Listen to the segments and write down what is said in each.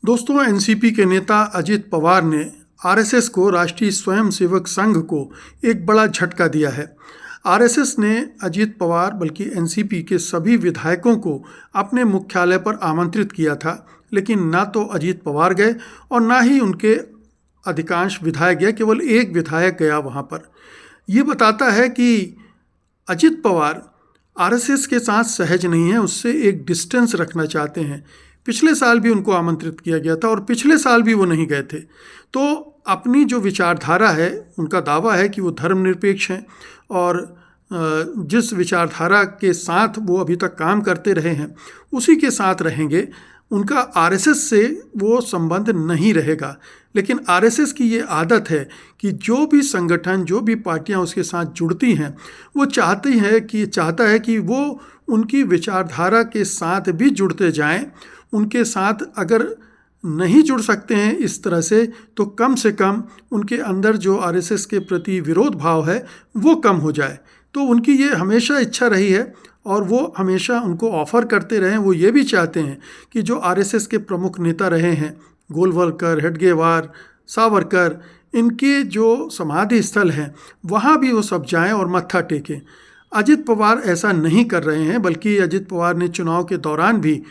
दोस्तों, एनसीपी के नेता अजित पवार ने आरएसएस को, राष्ट्रीय स्वयंसेवक संघ को, एक बड़ा झटका दिया है। आरएसएस ने अजित पवार बल्कि एनसीपी के सभी विधायकों को अपने मुख्यालय पर आमंत्रित किया था, लेकिन ना तो अजित पवार गए और ना ही उनके अधिकांश विधायक गए। केवल एक विधायक गया वहाँ पर। ये बताता है कि अजित पवार आरएसएस के साथ सहज नहीं है, उससे एक डिस्टेंस रखना चाहते हैं। पिछले साल भी उनको आमंत्रित किया गया था और पिछले साल भी वो नहीं गए थे। तो अपनी जो विचारधारा है, उनका दावा है कि वो धर्मनिरपेक्ष हैं और जिस विचारधारा के साथ वो अभी तक काम करते रहे हैं उसी के साथ रहेंगे। उनका आरएसएस से वो संबंध नहीं रहेगा। लेकिन आरएसएस की ये आदत है कि जो भी संगठन, जो भी पार्टियां उसके साथ जुड़ती हैं, वो चाहता है कि वो उनकी विचारधारा के साथ भी जुड़ते जाएं। उनके साथ अगर नहीं जुड़ सकते हैं इस तरह से, तो कम से कम उनके अंदर जो आरएसएस के प्रति विरोध भाव है वो कम हो जाए। तो उनकी ये हमेशा इच्छा रही है और वो हमेशा उनको ऑफ़र करते रहे हैं। वो ये भी चाहते हैं कि जो आरएसएस के प्रमुख नेता रहे हैं, गोलवलकर, हेडगेवार, सावरकर, इनके जो समाधि स्थल हैं वहाँ भी वो सब जाएं और मत्था टेकें। अजित पवार ऐसा नहीं कर रहे हैं, बल्कि अजित पवार ने चुनाव के दौरान भी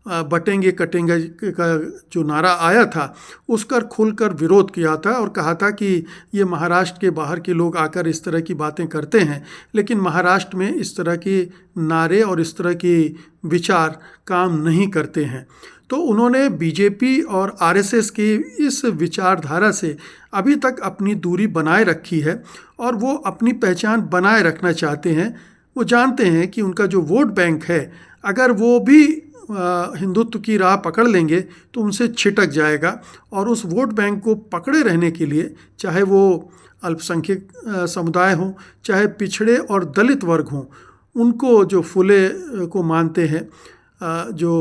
बटेंगे कटेंगे का जो नारा आया था उसका खुलकर विरोध किया था और कहा था कि ये महाराष्ट्र के बाहर के लोग आकर इस तरह की बातें करते हैं, लेकिन महाराष्ट्र में इस तरह के नारे और इस तरह के विचार काम नहीं करते हैं। तो उन्होंने बीजेपी और आरएसएस की इस विचारधारा से अभी तक अपनी दूरी बनाए रखी है और वो अपनी पहचान बनाए रखना चाहते हैं। वो जानते हैं कि उनका जो वोट बैंक है, अगर वो भी हिंदुत्व की राह पकड़ लेंगे तो उनसे छिटक जाएगा। और उस वोट बैंक को पकड़े रहने के लिए, चाहे वो अल्पसंख्यक समुदाय हों, चाहे पिछड़े और दलित वर्ग हों, उनको जो फुले को मानते हैं, जो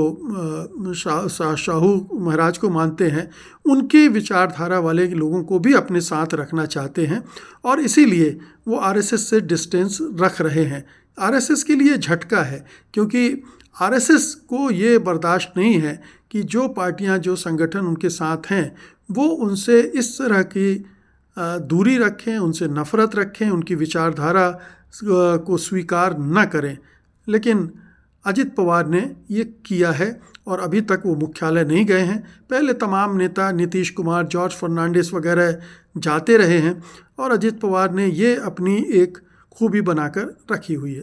शाहू महाराज को मानते हैं, उनके विचारधारा वाले लोगों को भी अपने साथ रखना चाहते हैं और इसीलिए वो आरएसएस से डिस्टेंस रख रहे हैं। आरएसएस के लिए झटका है, क्योंकि आरएसएस को ये बर्दाश्त नहीं है कि जो पार्टियां, जो संगठन उनके साथ हैं, वो उनसे इस तरह की दूरी रखें, उनसे नफ़रत रखें, उनकी विचारधारा को स्वीकार न करें। लेकिन अजित पवार ने ये किया है और अभी तक वो मुख्यालय नहीं गए हैं। पहले तमाम नेता, नीतीश कुमार, जॉर्ज फर्नांडिस वगैरह जाते रहे हैं और अजित पवार ने ये अपनी एक खूबी बनाकर रखी हुई है।